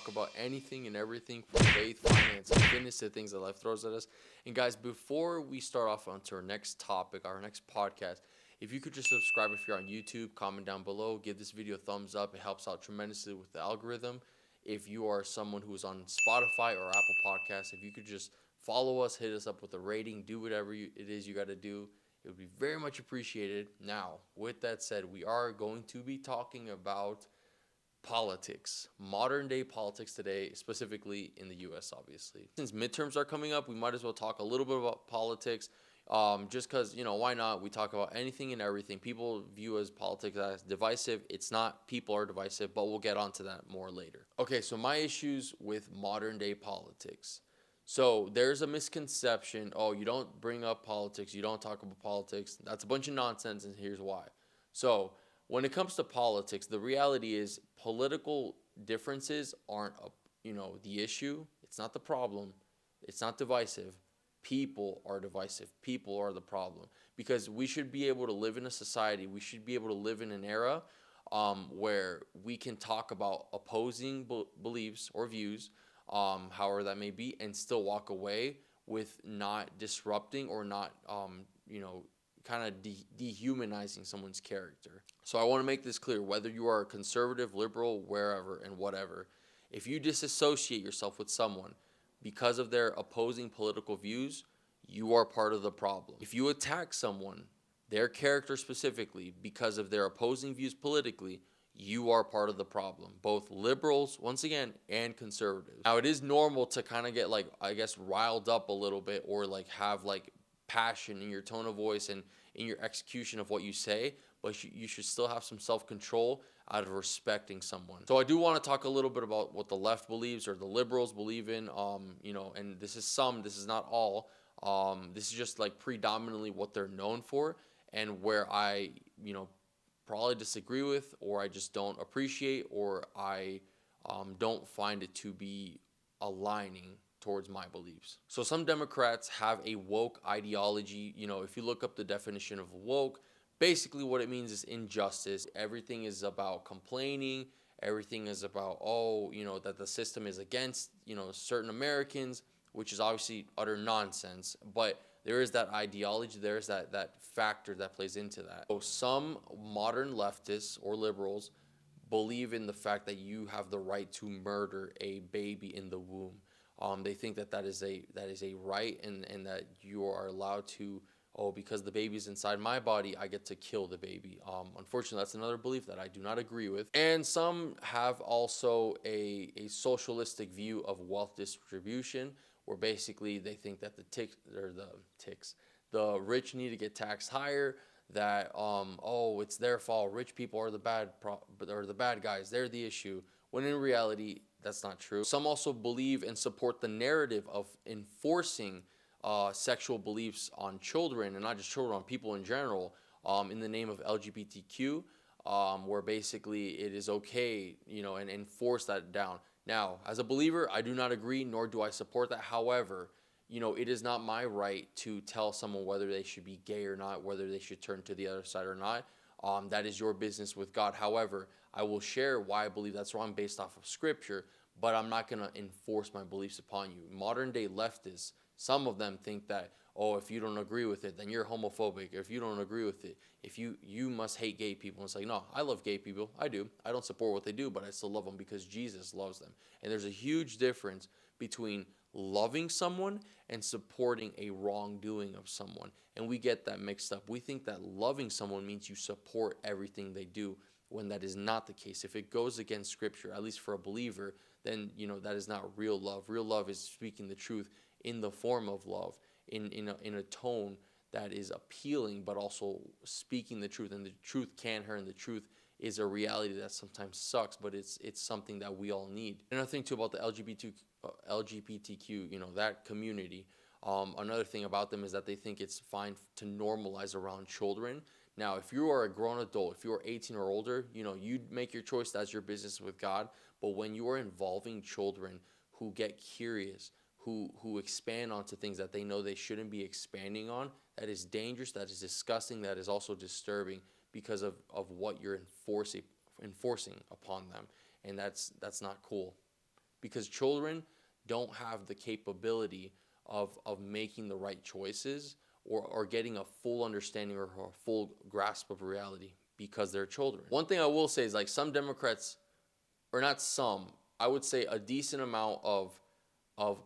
talk about anything and everything from faith, finance, and fitness to things that life throws at us. And guys, before we start off onto our next topic, our next podcast, if you could just subscribe if you're on YouTube, comment down below, give this video a thumbs up. It helps out tremendously with the algorithm. If you are someone who's on Spotify or Apple Podcasts, if you could just follow us, hit us up with a rating, do whatever it is you got to do. It would be very much appreciated. Now, with that said, we are going to be talking about politics, modern day politics today, specifically in the US, obviously. Since midterms are coming up, we might as well talk a little bit about politics. Just because, why not? We talk about anything and everything. People view as politics as divisive. It's not. People are divisive, but we'll get onto that more later. Okay, so my issues with modern day politics. So there's a misconception. Oh, you don't bring up politics. You don't talk about politics. That's a bunch of nonsense, and here's why. So when it comes to politics, the reality is political differences aren't, the issue. It's not the problem. It's not divisive. People are divisive. People are the problem. Because we should be able to live in a society. We should be able to live in an era where we can talk about opposing beliefs or views, however that may be, and still walk away with not disrupting or not, kind of dehumanizing someone's character. So I want to make this clear, whether you are a conservative, liberal, wherever, and whatever, if you disassociate yourself with someone because of their opposing political views, you are part of the problem. If you attack someone, their character specifically, because of their opposing views politically, you are part of the problem. Both liberals, once again, and conservatives. Now, it is normal to kind of get, riled up a little bit, or have passion in your tone of voice and in your execution of what you say, but you should still have some self-control out of respecting someone. So I do want to talk a little bit about what the left believes or the liberals believe in, and this is not all. This is just predominantly what they're known for, and where I, probably disagree with, or I just don't appreciate, or I don't find it to be aligning towards my beliefs. So some Democrats have a woke ideology. If you look up the definition of woke, basically what it means is injustice. Everything is about complaining. Everything is about, that the system is against, certain Americans, which is obviously utter nonsense. But there is that ideology, there's that factor that plays into that. So some modern leftists or liberals believe in the fact that you have the right to murder a baby in the womb. They think that is a right, and that you are allowed to, because the baby's inside my body, I get to kill the baby. Unfortunately, that's another belief that I do not agree with. And some have also a socialistic view of wealth distribution, where basically they think that the rich need to get taxed higher. That it's their fault. Rich people are the bad guys. They're the issue. When in reality, that's not true. Some also believe and support the narrative of enforcing sexual beliefs on children, and not just children, on people in general, in the name of LGBTQ, where basically it is okay, and enforce that down. Now, as a believer, I do not agree, nor do I support that. However, it is not my right to tell someone whether they should be gay or not, whether they should turn to the other side or not. That is your business with God. However, I will share why I believe that's wrong based off of Scripture, but I'm not going to enforce my beliefs upon you. Modern day leftists, some of them think that, if you don't agree with it, then you're homophobic. If you don't agree with it, if you must hate gay people. And it's no, I love gay people. I do. I don't support what they do, but I still love them because Jesus loves them. And there's a huge difference between loving someone and supporting a wrongdoing of someone. And we get that mixed up. We think that loving someone means you support everything they do, when that is not the case. If it goes against Scripture, at least for a believer, then that is not real love. Real love is speaking the truth in the form of love, in a tone that is appealing, but also speaking the truth. And the truth can hurt, and the truth is a reality that sometimes sucks, but it's something that we all need. Another thing too about the LGBTQ, that community. Another thing about them is that they think it's fine to normalize around children. Now, if you are a grown adult, if you are 18 or older, you make your choice. That's your business with God. But when you are involving children who get curious, who expand onto things that they know they shouldn't be expanding on, that is dangerous, that is disgusting, that is also disturbing because of what you're enforcing upon them. And that's not cool. because children don't have the capability of making the right choices, or getting a full understanding or a full grasp of reality because they're children. One thing I will say is, like, some Democrats, or not some, I would say a decent amount of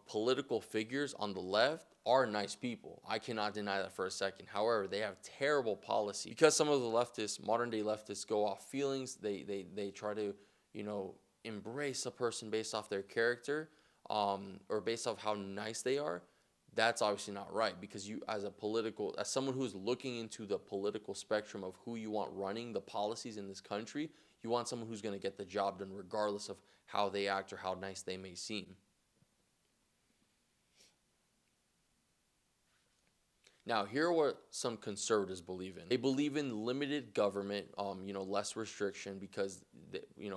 political figures on the left are nice people. I cannot deny that for a second. However, they have terrible policy because some of the leftists, modern day leftists, go off feelings. They try to, you know, embrace a person based off their character, or based off how nice they are. That's obviously not right, because you, as someone who's looking into the political spectrum of who you want running the policies in this country, you want someone who's going to get the job done regardless of how they act or how nice they may seem. Now, here are what some conservatives believe in. They believe in limited government, less restriction, because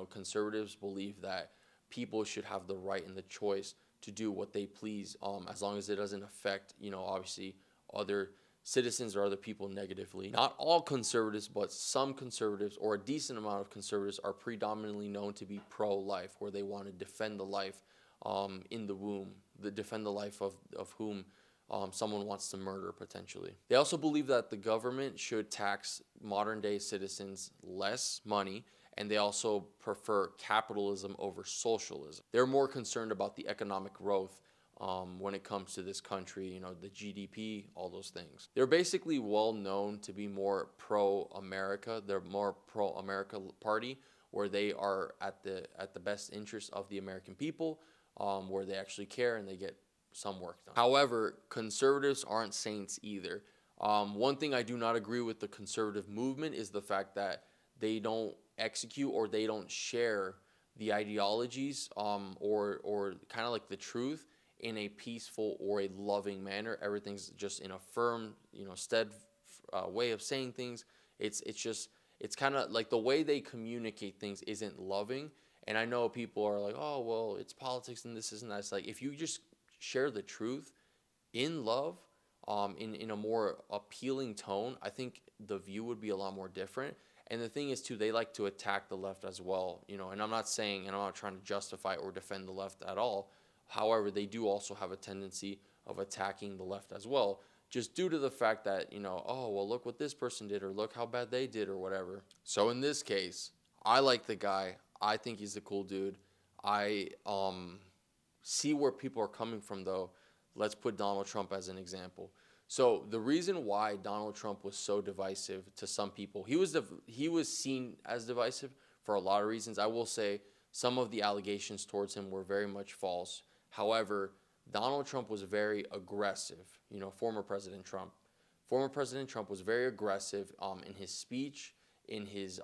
conservatives believe that people should have the right and the choice to do what they please, as long as it doesn't affect, obviously other citizens or other people negatively. Not all conservatives, but some conservatives, or a decent amount of conservatives, are predominantly known to be pro-life, where they want to defend the life in the womb, defend the life of whom someone wants to murder potentially. They also believe that the government should tax modern day citizens less money, and they also prefer capitalism over socialism. They're more concerned about the economic growth when it comes to this country, the GDP, all those things. They're basically well known to be more pro-America. They're more pro-America party, where they are at the best interest of the American people, where they actually care and they get some work done. However, conservatives aren't saints either. One thing I do not agree with the conservative movement is the fact that they don't execute, or they don't share the ideologies, or kind of like the truth, in a peaceful or a loving manner. Everything's just in a firm, stead way of saying things. It's kind of like the way they communicate things isn't loving. And I know people are like, oh, well, it's politics and this isn't that. It's like, if you just share the truth in love, in a more appealing tone, I think the view would be a lot more different. And the thing is, too, they like to attack the left as well, and I'm not saying, and I'm not trying to justify or defend the left at all. However, they do also have a tendency of attacking the left as well, just due to the fact that, oh, well, look what this person did, or look how bad they did, or whatever. So in this case, I like the guy. I think he's a cool dude. I see where people are coming from, though. Let's put Donald Trump as an example. So the reason why Donald Trump was so divisive to some people, he was seen as divisive for a lot of reasons. I will say some of the allegations towards him were very much false. However, Donald Trump was very aggressive. Former President Trump. Former President Trump was very aggressive in his speech, in his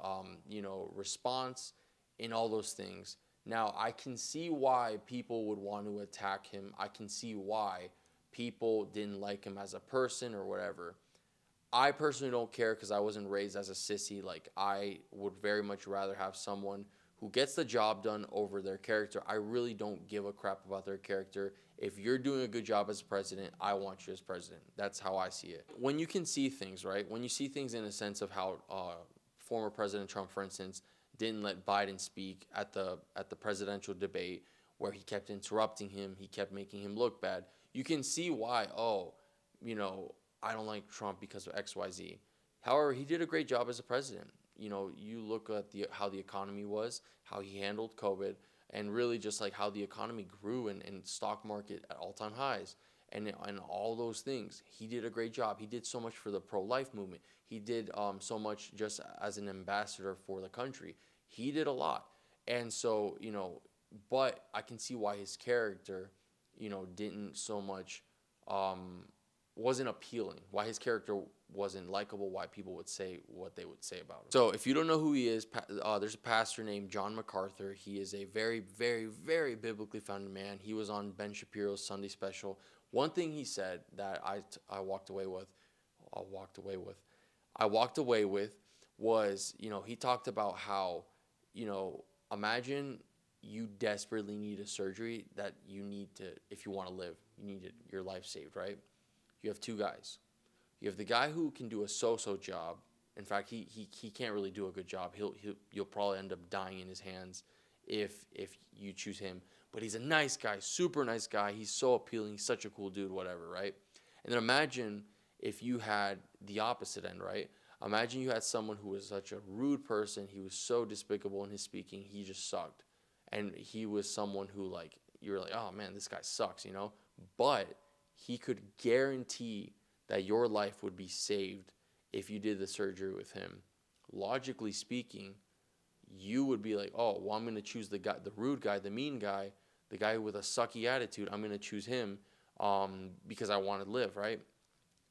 response, in all those things. Now, I can see why people would want to attack him. I can see why people didn't like him as a person or whatever. I personally don't care, because I wasn't raised as a sissy. Like, I would very much rather have someone who gets the job done over their character. I really don't give a crap about their character. If you're doing a good job as president, I want you as president. That's how I see it. When you can see things, right? When you see things in a sense of how former President Trump, for instance, didn't let Biden speak at the presidential debate, where he kept interrupting him, he kept making him look bad. You can see why, I don't like Trump because of XYZ. However, he did a great job as a president. You look at how the economy was, how he handled COVID, and really just like how the economy grew, and stock market at all-time highs, and all those things. He did a great job. He did so much for the pro-life movement. He did so much just as an ambassador for the country. He did a lot. And so, but I can see why his character, didn't so much, wasn't appealing, why his character wasn't likable, why people would say what they would say about him. So if you don't know who he is, there's a pastor named John MacArthur. He is a very, very, very biblically founded man. He was on Ben Shapiro's Sunday special. One thing he said that I walked away with was, he talked about how, imagine you desperately need a surgery that you need to, if you want to live, you need your life saved, right? You have two guys. You have the guy who can do a so-so job. In fact, he can't really do a good job. You'll probably end up dying in his hands if you choose him. But he's a nice guy, super nice guy. He's so appealing. He's such a cool dude, whatever, right? And then imagine if you had the opposite end, right? Imagine you had someone who was such a rude person. He was so despicable in his speaking. He just sucked. And he was someone who, like, you're like, oh man, this guy sucks, you know? But he could guarantee that your life would be saved if you did the surgery with him. Logically speaking, you would be like, oh, well, I'm going to choose the guy, the rude guy, the mean guy, the guy with a sucky attitude. I'm going to choose him because I want to live, right?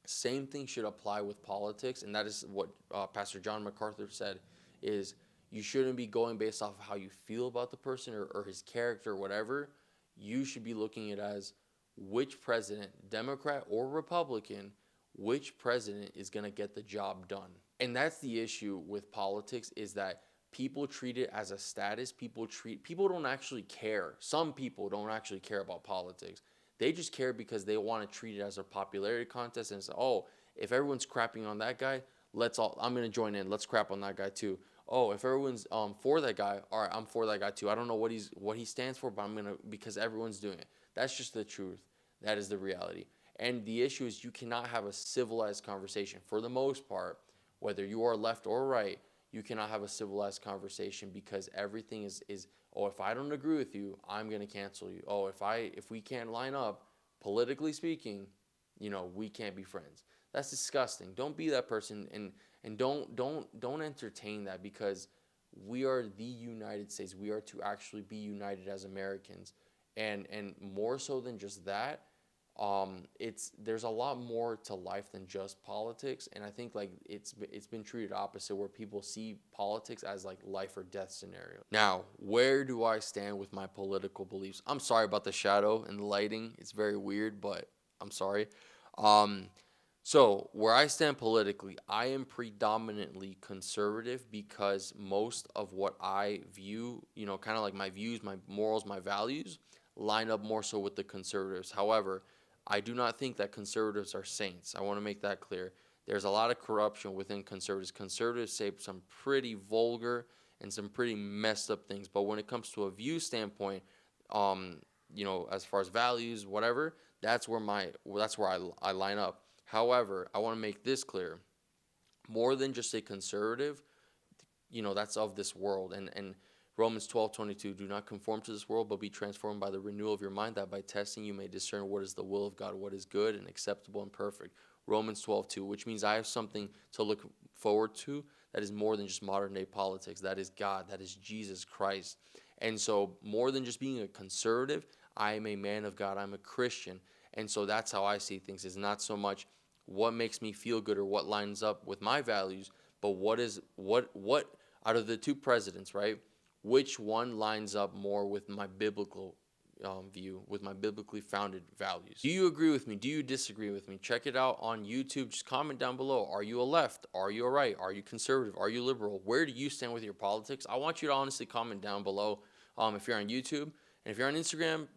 Same thing should apply with politics, and that is what Pastor John MacArthur said, is you shouldn't be going based off of how you feel about the person or his character or whatever. You should be looking at it as which president, Democrat or Republican, which president is going to get the job done. And that's the issue with politics, is that people treat it as a status. People don't actually care. Some people don't actually care about politics. They just care because they want to treat it as a popularity contest and say, oh, if everyone's crapping on that guy, I'm going to join in. Let's crap on that guy too. Oh, if everyone's for that guy, all right, I'm for that guy too. I don't know what he stands for, but I'm going to, because everyone's doing it. That's just the truth. That is the reality. And the issue is you cannot have a civilized conversation. For the most part, whether you are left or right, you cannot have a civilized conversation because everything is oh, if I don't agree with you, I'm going to cancel you. Oh, if we can't line up, politically speaking, we can't be friends. That's disgusting. Don't be that person, and don't entertain that, because we are the United States. We are to actually be united as Americans. And more so than just that, there's a lot more to life than just politics, and I think like it's been treated opposite, where people see politics as like life or death scenario. Now, where do I stand with my political beliefs? I'm sorry about the shadow and the lighting. It's very weird, but I'm sorry. Um, so where I stand politically, I am predominantly conservative because most of what I view, kind of like my views, my morals, my values, line up more so with the conservatives. However, I do not think that conservatives are saints. I want to make that clear. There's a lot of corruption within conservatives. Conservatives say some pretty vulgar and some pretty messed up things. But when it comes to a view standpoint, as far as values, whatever, that's where I line up. However, I want to make this clear. More than just a conservative, that's of this world. And Romans 12:22, do not conform to this world, but be transformed by the renewal of your mind, that by testing you may discern what is the will of God, what is good and acceptable and perfect. Romans 12:2, which means I have something to look forward to that is more than just modern day politics. That is God, that is Jesus Christ. And so more than just being a conservative, I am a man of God, I'm a Christian. And so that's how I see things, is not so much what makes me feel good or what lines up with my values, but what out of the two presidents, right? Which one lines up more with my biblical view, with my biblically founded values? Do you agree with me? Do you disagree with me? Check it out on YouTube. Just comment down below. Are you a left? Are you a right? Are you conservative? Are you liberal? Where do you stand with your politics? I want you to honestly comment down below if you're on YouTube. And if you're on Instagram,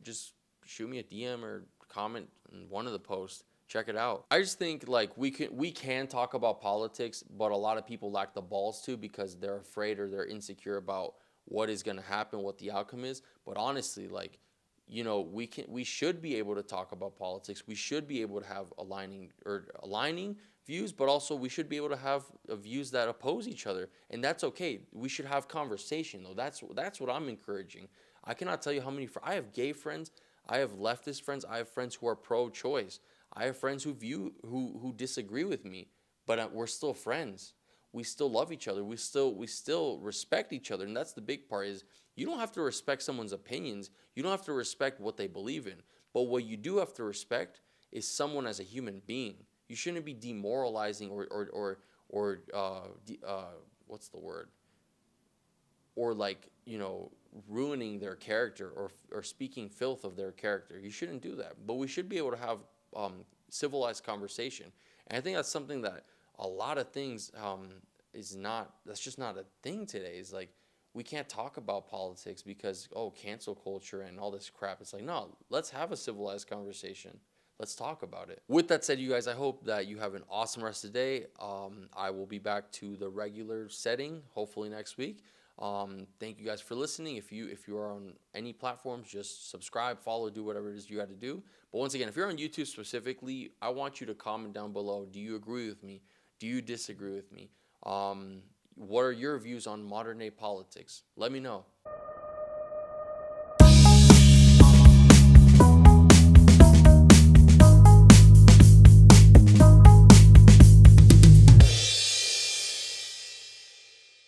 just shoot me a DM or comment in one of the posts. Check it out. I just think like we can talk about politics, but a lot of people lack the balls to, because they're afraid or they're insecure about what is going to happen, what the outcome is. But honestly, like, we should be able to talk about politics. We should be able to have aligning views, but also we should be able to have views that oppose each other, and that's okay. We should have conversation though. That's what I'm encouraging. I cannot tell you how many I have gay friends, I have leftist friends, I have friends who are pro-choice. I have friends who disagree with me, but we're still friends. We still love each other. We still respect each other, and that's the big part. Is you don't have to respect someone's opinions. You don't have to respect what they believe in. But what you do have to respect is someone as a human being. You shouldn't be demoralizing or what's the word? Or like, ruining their character or speaking filth of their character. You shouldn't do that. But we should be able to have civilized conversation. And I think that's something that a lot of things that's just not a thing today. Is like, we can't talk about politics because, cancel culture and all this crap. It's like, no, let's have a civilized conversation. Let's talk about it. With that said, you guys, I hope that you have an awesome rest of the day. I will be back to the regular setting hopefully next week. Thank you guys for listening. If you are on any platforms, just subscribe, follow, do whatever it is you got to do. But once again, if you're on YouTube specifically, I want you to comment down below. Do you agree with me? Do you disagree with me? What are your views on modern day politics? Let me know.